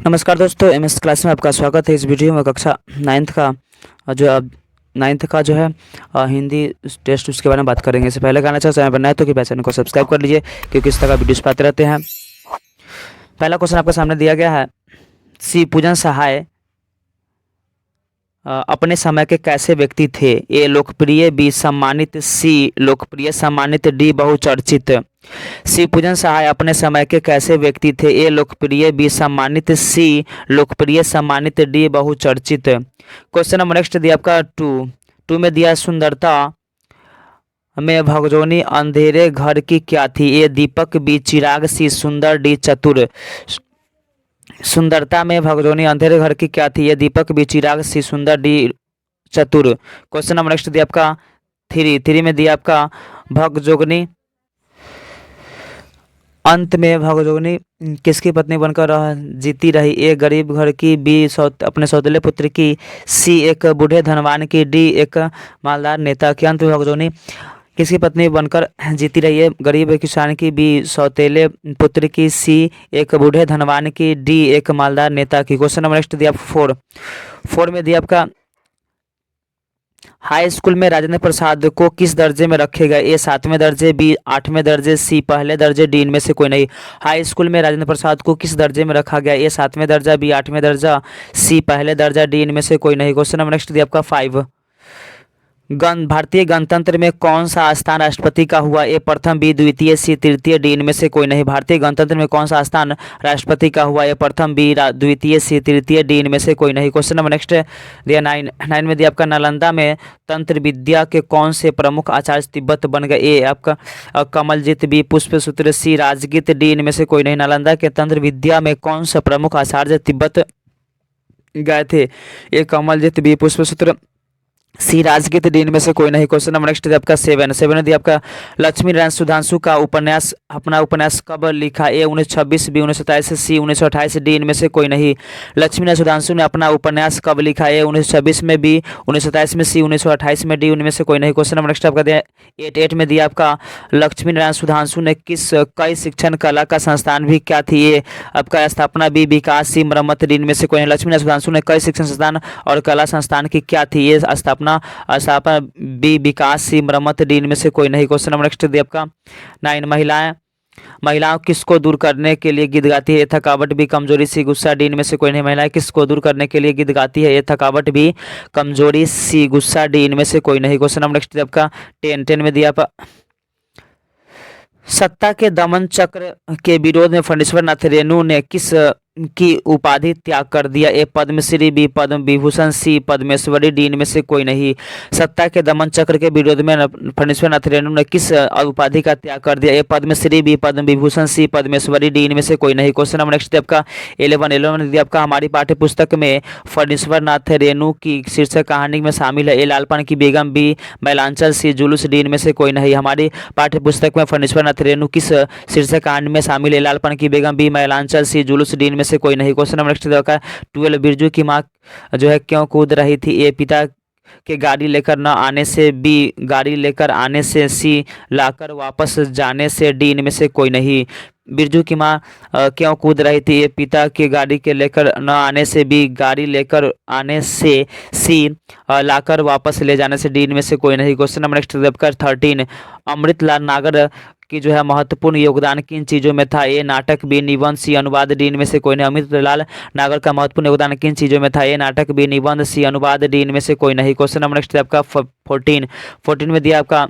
नमस्कार दोस्तों, MS class में आपका स्वागत है। इस वीडियो में कक्षा नाइन्थ का जो है हिंदी टेस्ट उसके बारे में बात करेंगे। इससे पहले कहना चाहता हूँ, चैनल पर नए तो कि चैनल को सब्सक्राइब कर लीजिए, क्योंकि इस तरह का वीडियोस पाते रहते हैं। पहला क्वेश्चन आपके सामने दिया गया है, सी पूजन सहाय अपने समय के कैसे व्यक्ति थे? ए लोकप्रिय, बी सम्मानित, सी लोकप्रिय सम्मानित, डी बहुचर्चित। सी पूजन सहाय अपने समय के कैसे व्यक्ति थे? ए लोकप्रिय, बी सम्मानित, सी लोकप्रिय सम्मानित, डी बहुचर्चित। क्वेश्चन नंबर नेक्स्ट दिया आपका टू में दिया सुंदरता में भगजोनी अंधेरे घर की क्या थी? ए दीपक, बी चिराग, सी सुंदर, डी चतुर। सुंदरता में भगजोनी अंधेरे घर की क्या थी? ये दीपक, बी चिराग, सी सुंदर, डी चतुर। क्वेश्चन नंबर नेक्स्ट दिया आपका थ्री में दिया आपका भगजोगनी अंत में भगजोगनी किसकी पत्नी बनकर जीती रही? ए गरीब घर की, बी अपने सौतेले पुत्र की, सी एक बूढ़े धनवान की, डी एक मालदार नेता की। अंत में भगजोगनी किसकी पत्नी बनकर जीती रही है? गरीब किसान की, बी सौतेले पुत्र की, सी एक बूढ़े धनवान की, डी एक मालदार नेता की। क्वेश्चन नंबर नेक्स्ट दिया फोर में दिया आपका हाई स्कूल में राजेंद्र प्रसाद को किस दर्जे में रखेगा? ए 7वें दर्जे, बी 8वें दर्जे, सी पहले दर्जे, डी इनमें से कोई नहीं। हाई स्कूल में राजेंद्र प्रसाद को किस दर्जे में रखा गया? ए 7वें दर्जा, बी 8वें दर्जा, सी पहले दर्जा, डी इनमें से कोई नहीं। क्वेश्चन नंबर नेक्स्ट दिया आपका 5 भारतीय गणतंत्र में कौन सा स्थान राष्ट्रपति का हुआ? ए प्रथम, बी द्वितीय, सी तृतीय, डी इनमें से कोई नहीं। भारतीय गणतंत्र में कौन सा स्थान राष्ट्रपति का हुआ? ए प्रथम, बी द्वितीय, सी तृतीय, डी इनमें से कोई नहीं। क्वेश्चन नंबर नेक्स्ट दिया 9 में दिया आपका नालंदा में तंत्र विद्या के कौन से प्रमुख आचार्य तिब्बत बन गए? ए आपका कमलजीत, बी पुष्पसूत्र, सी राजगीत, डी इनमें से कोई नहीं। नालंदा के तंत्र विद्या में कौन सा प्रमुख आचार्य तिब्बत गए थे? ए कमलजीत, बी पुष्पसूत्र, सी राजगीत, डी इनमें से कोई नहीं। क्वेश्चन नंबर नेक्स्ट दिया आपका 7 दिया आपका लक्ष्मी नारायण सुधांशु का अपना उपन्यास कब लिखा? ए 1926, बी 1927, सी 1928, डी इनमें से कोई नहीं। लक्ष्मी नारायण सुधांशु ने अपना उपन्यास कब लिखा? ए 1926 में, बी 1927 में, सी 1928 में, डी उनमें से कोई नहीं। क्वेश्चन नंबर नेक्स्ट आपका दिया 8 में दिया आपका लक्ष्मी नारायण सुधांशु ने कई शिक्षण कला का संस्थान भी क्या थी? ए आपका स्थापना, बी विकास, सी मरम्मत, डी इनमें से कोई नहीं। लक्ष्मी नारायण सुधांशु ने कई शिक्षण संस्थान और कला संस्थान की क्या थी? ये स्थापना, बी विकास, सी मरम्मत, डी इनमें से कोई नहीं। क्वेश्चन नंबर नेक्स्ट दिया आपका 9 महिलाओं किसको दूर करने के लिए गीत गाती है? ये थकावट, भी कमजोरी, सी गुस्सा, डी इनमें से कोई नहीं। महिलाएं किसको दूर करने के लिए गीत गाती है? ये थकावट, भी कमजोरी, सी गुस्सा, डी इनमें से कोई नहीं। क्वेश्चन नंबर नेक्स्ट दिया आपका 10 में दिया आपका सत्ता के दमन चक्र के विरोध में फणीश्वर नाथ रेणु ने किस की उपाधि त्याग कर दिया? ए पद्मश्री, बी पद्म विभूषण, सी पद्मेश्वरी, डी इनमें से कोई नहीं। सत्ता के दमन चक्र के विरोध में फणीश्वर नाथ रेणु ने किस उपाधि का त्याग कर दिया? ए पद्मश्री, बी पद्म विभूषण, सी पद्मेश्वरी, डी इनमें से कोई नहीं। क्वेश्चन नंबर नेक्स्ट आपका 11 दिया आपका हमारी पाठ्य पुस्तक में फणीश्वर नाथ रेणु की शीर्षक कहानी में शामिल है? ए लालपन की बेगम, बी मैलांचल, सी जुलूस, डी इनमें से कोई नहीं। हमारी पाठ्य पुस्तक में फणीश्वर नाथ रेणु किस शीर्षक कहानी में शामिल है? लालपन की बेगम, बी मैलांचल, सी जुलूस, डी इनमें से कोई नहीं। क्वेश्चन नंबर नेक्स्ट का 12 बिरजू की मां जो है क्यों कूद रही थी? ए पिता के गाड़ी लेकर न आने से, बी गाड़ी लेकर आने से, सी लाकर वापस जाने से, डी इनमें से कोई नहीं। बिरजू की मां क्यों कूद रही थी? ए पिता की गाड़ी के लेकर न आने से, बी गाड़ी लेकर आने से, सी लाकर वापस ले जाने से, डी इनमें से कोई नहीं। क्वेश्चन नंबर नेक्स्ट 13 अमृतलाल नागर की जो है महत्वपूर्ण योगदान किन चीज़ों में था? ए नाटक, बी निबंध, सी अनुवाद, डी इनमें से कोई नहीं। अमृतलाल नागर का महत्वपूर्ण योगदान किन चीज़ों में था? ए नाटक, बी निबंध, सी अनुवाद, डी इनमें से कोई नहीं। क्वेश्चन नंबर नेक्स्ट आपका 14 में दिया आपका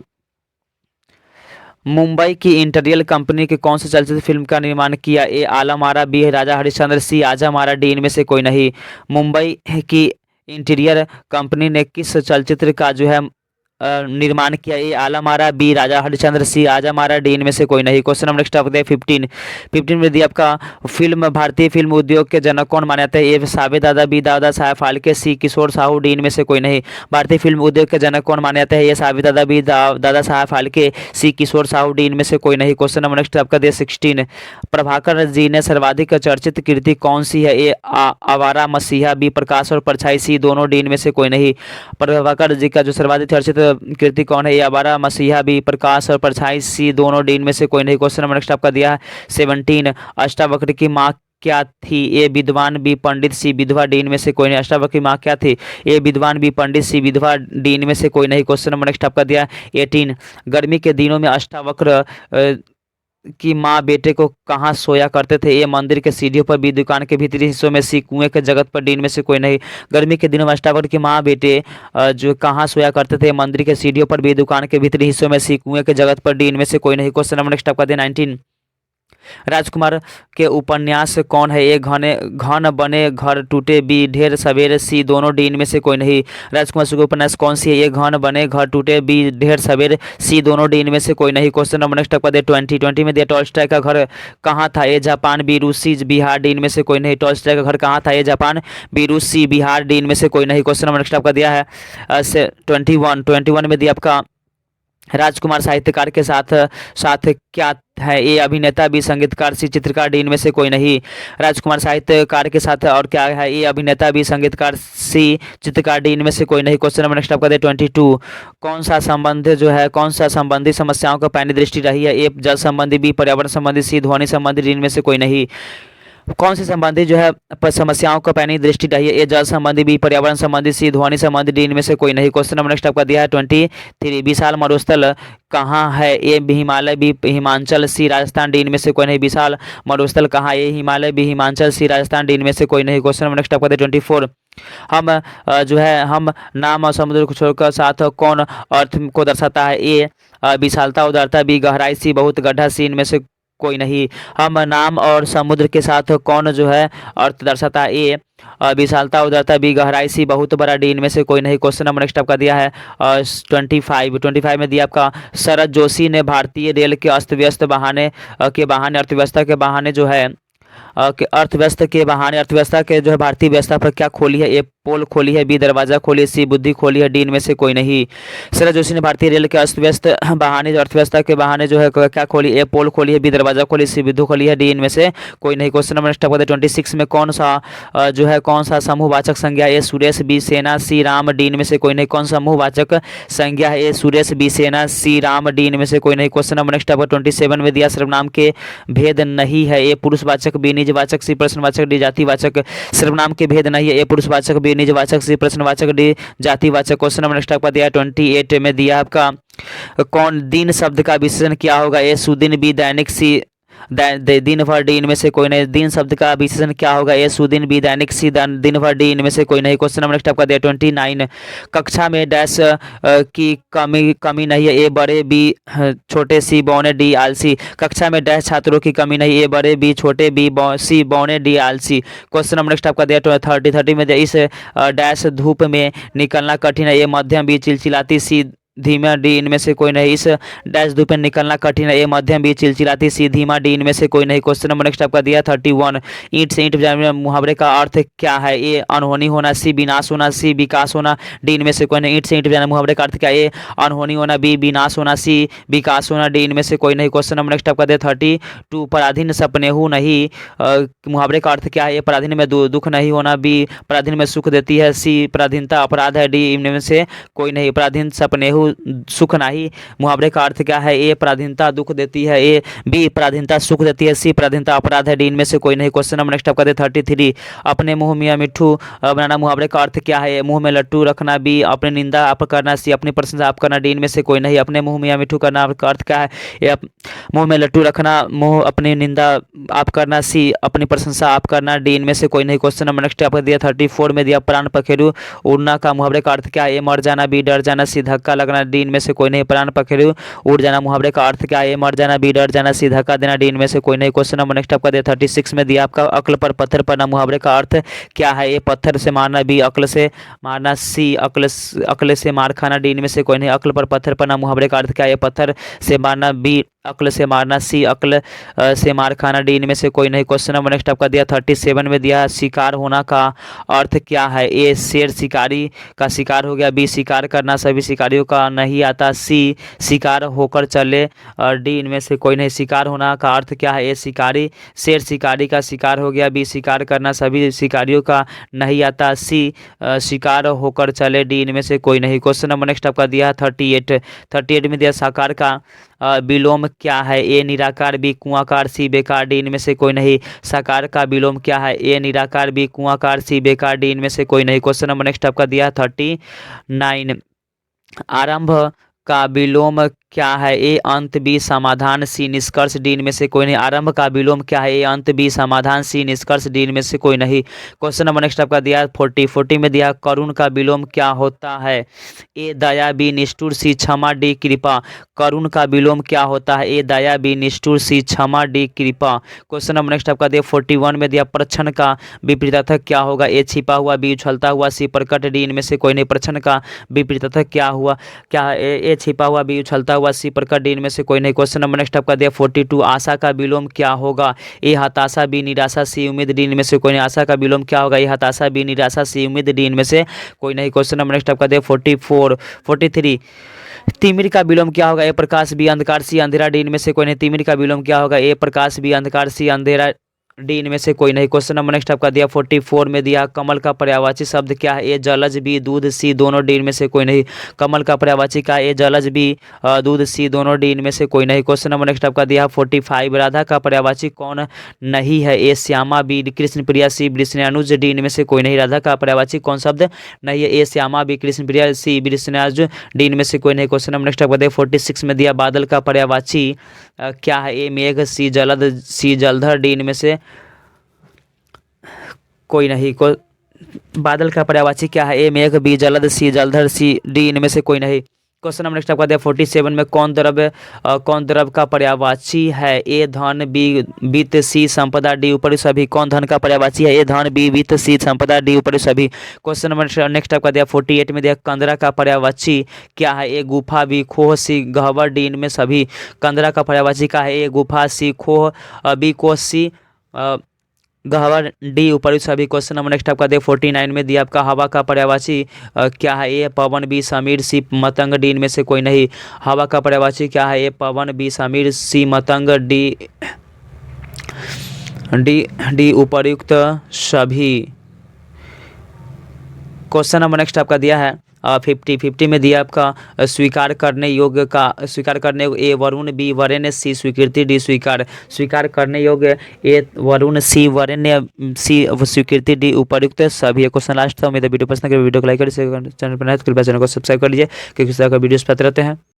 मुंबई की इंटीरियल कंपनी के कौन से चलचित्र फिल्म का निर्माण किया? ए आलम आरा, बी राजा हरिश्चंद्र, सी आजम आरा, डी इनमें से कोई नहीं। मुंबई की इंटीरियर कंपनी ने किस चलचित्र का जो है निर्माण किया? ए आलम आरा, बी राजा हरिश्चंद्र, सी आजम आरा, डी इनमें से कोई नहीं। क्वेश्चन नंबर नेक्स्ट आपका 15 में दिया आपका भारतीय फिल्म उद्योग के जनक कौन माने जाते हैं? ए साबे दादा, बी दादा साहेब फाल्के, सी किशोर साहू, डी इनमें से कोई नहीं। भारतीय फिल्म उद्योग के जनक कौन माने जाते हैं? ए साबे दादा, बी दादा साहेब फाल्के, सी किशोर साहू, डी इनमें से कोई नहीं। क्वेश्चन नंबर नेक्स्ट आपका 16 प्रभाकर जी ने सर्वाधिक चर्चित कृति कौन सी है? ए आवारा मसीहा, बी प्रकाश और परछाई, सी दोनों, डी इनमें से कोई नहीं। प्रभाकर जी का जो सर्वाधिक चर्चित कृति कौन है? ये आवारा मसीहा, बी प्रकाश और परछाई, सी दोनों, डी इनमें से कोई नहीं। क्वेश्चन नंबर नेक्स्ट आपका दिया है 17 अष्टावक्र की माँ क्या थी? ए विद्वान, बी पंडित, सी विधवा, डी इनमें से कोई नहीं। अष्टावक्र की माँ क्या थी? ए विद्वान, बी पंडित, सी विधवा, डी इनमें से कोई नहीं। क्वेश्चन नंबर नेक्स्ट आपका दिया 18। गर्मी के दिनों में अष्टावक्र की माँ बेटे को कहाँ सोया करते थे? ए मंदिर के सीढ़ियों पर, बी दुकान के भीतरी हिस्सों में, सी कुएं के जगत पर, डी इनमें से कोई नहीं। गर्मी के दिनों में अष्टावक्र की माँ बेटे जो कहाँ सोया करते थे? मंदिर के सीढ़ियों पर, बी दुकान के भीतरी हिस्सों में, सी कुएं के जगत पर, डी इनमें से कोई नहीं। क्वेश्चन नंबर नेक्स्ट आपका दिया 19। राजकुमार के उपन्यास कौन है? ए घन बने घर टूटे, बी ढेर सवेरे, सी दोनों, डी इनमें से कोई नहीं। राजकुमार के उपन्यास कौन सी है? ए घन बने घर टूटे, बी ढेर सवेरे, सी दोनों, डी इनमें से कोई नहीं। क्वेश्चन नंबर नेक्स्ट आपका दे 20 में दिया टॉल्स्टॉय का घर कहाँ था? ए जापान, बी रूसी, बिहार, डी इनमें से कोई नहीं। टॉल्स्टॉय का घर कहाँ था? ए जापान, बी रूसी, बिहार, डी इनमें से कोई नहीं। क्वेश्चन नंबर नेक्स्ट आपका दिया है 21 में दिया आपका राजकुमार साहित्यकार के साथ साथ क्या है? ए अभिनेता, बी संगीतकार, सी चित्रकार, डी इनमें से कोई नहीं। राजकुमार साहित्यकार के साथ और क्या है? ए अभिनेता, बी संगीतकार, सी चित्रकार, डी इनमें से कोई नहीं। क्वेश्चन नंबर नेक्स्ट आपका दे 22। कौन सा संबंधी समस्याओं का पहली दृष्टि रही है? ए जल संबंधी, बी पर्यावरण संबंधी, सी ध्वनि संबंधी, डी इनमें से कोई नहीं। कौन सी संबंधी समस्याओं का पहली दृष्टि रही है? ए जल संबंधी, बी पर्यावरण संबंधी, सी ध्वनि संबंधी, डी इनमें से कोई नहीं। क्वेश्चन नंबर नेक्स्ट आपका दिया है 23। विशाल मरुस्थल कहाँ है? ए हिमालय, बी हिमाचल, सी राजस्थान, डी इनमें से कोई नहीं। विशाल मरुस्थल कहाँ? ए हिमालय, बी हिमाचल, सी राजस्थान, डी इनमें से कोई नहीं। क्वेश्चन नंबर नेक्स्ट आपका दिया 24। हम नाम और समुद्र को छोड़कर साथ कौन अर्थ को दर्शाता है? ए विशालता, उदारता, बी गहराई, सी बहुत, गड्ढा, सी इनमें से कोई नहीं। हम नाम और समुद्र के साथ कौन अर्थ दर्शाता है? ए विशालता, उदारता, बी गहराई, सी बहुत बड़ा, डी इनमें से कोई नहीं। क्वेश्चन नंबर नेक्स्ट आपका दिया है 25 में दिया आपका शरद जोशी ने भारतीय रेल के अस्त व्यस्त अर्थव्यवस्था के बहाने अर्थव्यवस्था के भारतीय व्यवस्था पर क्या खोली है? ए पोल खोली है, बी दरवाजा खोली है, सी बुद्धि खोली है, डी इनमें से कोई नहीं। शरद जोशी ने भारतीय रेल के अस्त व्यस्त अर्थव्यवस्था के बहाने क्या खोली? ए पोल खोली है, बी दरवाजा खोली, सी बुद्धि खोली है, डी इनमें से कोई नहीं। क्वेश्चन नंबर नेक्स्ट आपका 26 में कौन सा समूहवाचक संज्ञा? ए सुरेश, बी सेना, सी राम, डी इनमें से कोई नहीं। कौन समूहवाचक संज्ञा है? ए सुरेश, बी सेना, सी राम, डी इनमें से कोई नहीं। क्वेश्चन नंबर नेक्स्ट आपका 27 में दिया सर्वनाम के भेद नहीं है? ए पुरुषवाचक, बी निजवाचक, सी प्रश्नवाचक, डी जातिवाचक। सर्वनाम के भेद नहीं है? ए पुरुषवाचक, बी निजवाचक, सी प्रश्नवाचक, डी जातिवाचक। क्वेश्चन नंबर नेक्स्ट आपका दिया 28 में दिया आपका कौन दिन शब्द का विशेषण क्या होगा? ए सुदिन, बी दैनिक, सी दिन भर, डी इनमें से कोई नहीं। दिन शब्द का विशेषण क्या होगा? ए सुदिन, बी दैनिक, सी दिन भर, डी इनमें से कोई नहीं। क्वेश्चन नंबर नेक्स्ट आपका दिया 29। कक्षा में डैश की कमी नहीं है? ए बड़े, बी छोटे, सी बौने, डी आलसी। कक्षा में डैश छात्रों की कमी नहीं? ए बड़े, बी छोटे, बी सी बौने, डी आलसी। क्वेश्चन नंबर नेक्स्ट आपका दिया 30 में दिया इस डैश धूप में निकलना कठिन है? ए मध्यम, बी चिलचिलाती, सी धीमा, डी इनमें से कोई नहीं। इस डैश धूप में निकलना कठिन है? ए मध्यम, बी चिलचिलाती, सी धीमा, डी इनमें से कोई नहीं। क्वेश्चन नंबर नेक्स्ट आपका दिया 31। ईंट से ईंट बजाने मुहावरे का अर्थ क्या है? ए अनहोनी होना, सी विनाश होना, सी विकास होना, डी इनमें से कोई नहीं। ईंट से ईंट बजाने मुहावरे का अर्थ क्या है? ए अनहोनी होना, बी विनाश होना, सी विकास होना, डी इनमें से कोई नहीं। क्वेश्चन नंबर नेक्स्ट आपका दिया 32। पराधीन सपनेहू नहीं मुहावरे का अर्थ क्या है? ए पराधीन में दुख नहीं होना, बी पराधीन में सुख देती है, सी पराधीनता अपराध है, डी इनमें से कोई नहीं। पराधीन सपनेहू सुख नहीं मुहावरे का अर्थ क्या है? ए पराधीनता दुख देती है, ए बी पराधीनता सुख देती है, सी पराधीनता अपराध है, डी इनमें से कोई नहीं। क्वेश्चन नंबर नेक्स्ट आपका 33। अपने मुंह मियाँ मिट्ठू बनाना मुहावरे का अर्थ क्या है? मुंह में लट्टू रखना, बी अपनी निंदा आप करना, सी अपनी प्रशंसा आप करना, डी इनमें से कोई नहीं। अपने मुंह मियाँ मिट्ठू करना का अर्थ क्या है? मुंह में लट्टू रखना, मुंह अपनी निंदा आप करना, सी अपनी प्रशंसा आप करना, डी इनमें से कोई नहीं। क्वेश्चन नंबर नेक्स्ट आपका दिया 34 में दिया प्राण पखेरु उड़ना का मुहावरे का अर्थ क्या है? ए मर जाना, बी डर जाना, सी धक्का लगना, डी इनमें से कोई नहीं। प्राण पखेरु उड़ जाना मुहावरे का अर्थ क्या है? ए मर जाना, बी डर जाना, सी धक्का देना, डी इनमें से कोई नहीं। क्वेश्चन नंबर नेक्स्ट आपका दिया 36 में दिया आपका अक्ल पर पत्थर पड़ना मुहावरे का अर्थ क्या है? ए पत्थर से मारना, बी अक्ल से मारना, सी अक्ल से मार खाना, डी इनमें से कोई नहीं। अक्ल पर पत्थर पड़ना मुहावरे का अर्थ क्या है? ए पत्थर से मारना, बी अक्ल से मारना, सी अक्ल से मार खाना, डी इनमें से कोई नहीं। क्वेश्चन नंबर नेक्स्ट आपका दिया 37 में दिया शिकार होना का अर्थ क्या है? ए शेर शिकारी का शिकार हो गया, बी शिकार करना सभी शिकारियों का का नहीं आता, सी शिकार होकर चले, डी इनमें से कोई नहीं। शिकार होना का अर्थ क्या है? ए शिकारी, शेर शिकारी का शिकार हो गया, बी शिकार करना सभी शिकारियों का नहीं आता, सी शिकार होकर चले, डी इनमें से कोई नहीं। क्वेश्चन नंबर नेक्स्ट आपका दिया है 38 में दिया साकार का विलोम क्या है? ए निराकार, बी कुआकार, सी बेकार, डी इनमें से कोई नहीं। साकार का विलोम क्या है? ए निराकार, बी कुआकार, सी बेकार, डी इनमें से कोई नहीं। क्वेश्चन नंबर नेक्स्ट आपका दिया है 39, आरंभ का विलोम क्या है? ए अंत, बी समाधान, सी निष्कर्ष, डी इनमें से कोई नहीं। आरंभ का विलोम क्या है? ए अंत, बी समाधान, सी निष्कर्ष, डी इनमें से कोई नहीं। क्वेश्चन नंबर नेक्स्ट आपका दिया 40 में दिया करुण का विलोम क्या होता है? ए दया, बी निष्ठुर, सी क्षमा, डी कृपा। करुण का विलोम क्या होता है? ए दया, बी निष्ठुर, सी क्षमा, डी कृपा। क्वेश्चन नंबर नेक्स्ट आपका दिया 41 में दिया प्रच्छन्न का विपरीतार्थक क्या होगा? ए छिपा हुआ, बी उछलता हुआ, सी प्रकट, डी इनमें से कोई नहीं। प्रच्छन्न का विपरीतार्थक क्या हुआ? क्या है? ए छिपा हुआ, बी उछलता हुआ, सी प्रकट, डी इनमें से कोई नहीं। क्वेश्चन नंबर नेक्स्ट आपका दिया 42, आशा का विलोम क्या होगा? ए हताशा, बी निराशा, सी उम्मीद, डी इनमें से कोई नहीं। आशा का विलोम क्या होगा? ए हताशा, बी निराशा, सी उम्मीद, डी इनमें से कोई नहीं। क्वेश्चन नंबर नेक्स्ट आपका दिया 43, तिमिर का विलोम क्या होगा? ए प्रकाश, बी अंधकार, सी अंधेरा, डी इनमें से कोई नहीं। तिमिर का विलोम क्या होगा? ए प्रकाश, बी अंधकार, सी अंधेरा, डी इनमें से कोई नहीं। क्वेश्चन नंबर नेक्स्ट आपका दिया 44 में दिया कमल का पर्यायवाची शब्द क्या है? ए जलज, बी दूध, सी दोनों, डी इनमें से कोई नहीं। कमल का पर्यायवाची का ए जलज, बी दूध, सी दोनों, डी इनमें से कोई नहीं। क्वेश्चन नंबर नेक्स्ट आपका दिया 45, राधा का पर्यायवाची कौन नहीं है? ए श्यामा, बी कृष्ण प्रिया, सी वृषणानुज, डी इनमें से कोई नहीं। राधा का पर्यायवाची कौन शब्द नहीं है? ए श्यामा, बी कृष्ण प्रिया, सी वृषणानुज, डी इनमें से कोई नहीं। क्वेश्चन नंबर नेक्स्ट आपका दिया 46 में दिया बादल का पर्यायवाची क्या है? ए मेघ, सी जलद, सी जलधर, डी इनमें से कोई नहीं। को बादल का पर्यायवाची क्या है? ए मेघ, बी जलद, सी जलधर, सी डी इनमें से कोई नहीं। क्वेश्चन नंबर नेक्स्ट आपका दिया 47 में कौन द्रव्य का पर्यायवाची है? ए धन, बी वित्त, सी संपदा, डी ऊपरी सभी। कौन धन का पर्यायवाची है? ए धन, बी वित्त, सी संपदा, डी ऊपरी सभी। क्वेश्चन नंबर नेक्स्ट आपका दिया 48 में दिया कंदरा का पर्यायवाची क्या है? ए गुफा, बी खोह, सी गह्वर, डी इनमें सभी। कंदरा का पर्यायवाची क्या है? ए गुफा, सी खोह, बी कोह, सी गह्वर, डी ऊपरी सभी। क्वेश्चन नंबर नेक्स्ट आपका दे 49 में दिया आपका हवा का पर्यायवाची क्या है? ए पवन, बी समीर, सी मतंग, डी इनमें से कोई नहीं। हवा का पर्यायवाची क्या है? ए पवन, बी समीर, सी मतंग, डी डी डी उपर्युक्त सभी। क्वेश्चन नंबर नेक्स्ट आपका दिया है 50 में दिया आपका स्वीकार करने योग्य का स्वीकार करने ए वरुण, बी वरेण्य, सी स्वीकृति, डी स्वीकार करने योग्य ए वरुण, सी वरेण्य, सी स्वीकृति, डी उपर्युक्त सभी। क्वेश्चन लास्ट था। उम्मीद है वीडियो पसंद है, वीडियो को लाइक करिए, चैनल पर नए तो कृपया चैनल को सब्सक्राइब कर लीजिए क्योंकि इस तरह का वीडियोस पाते रहते हैं।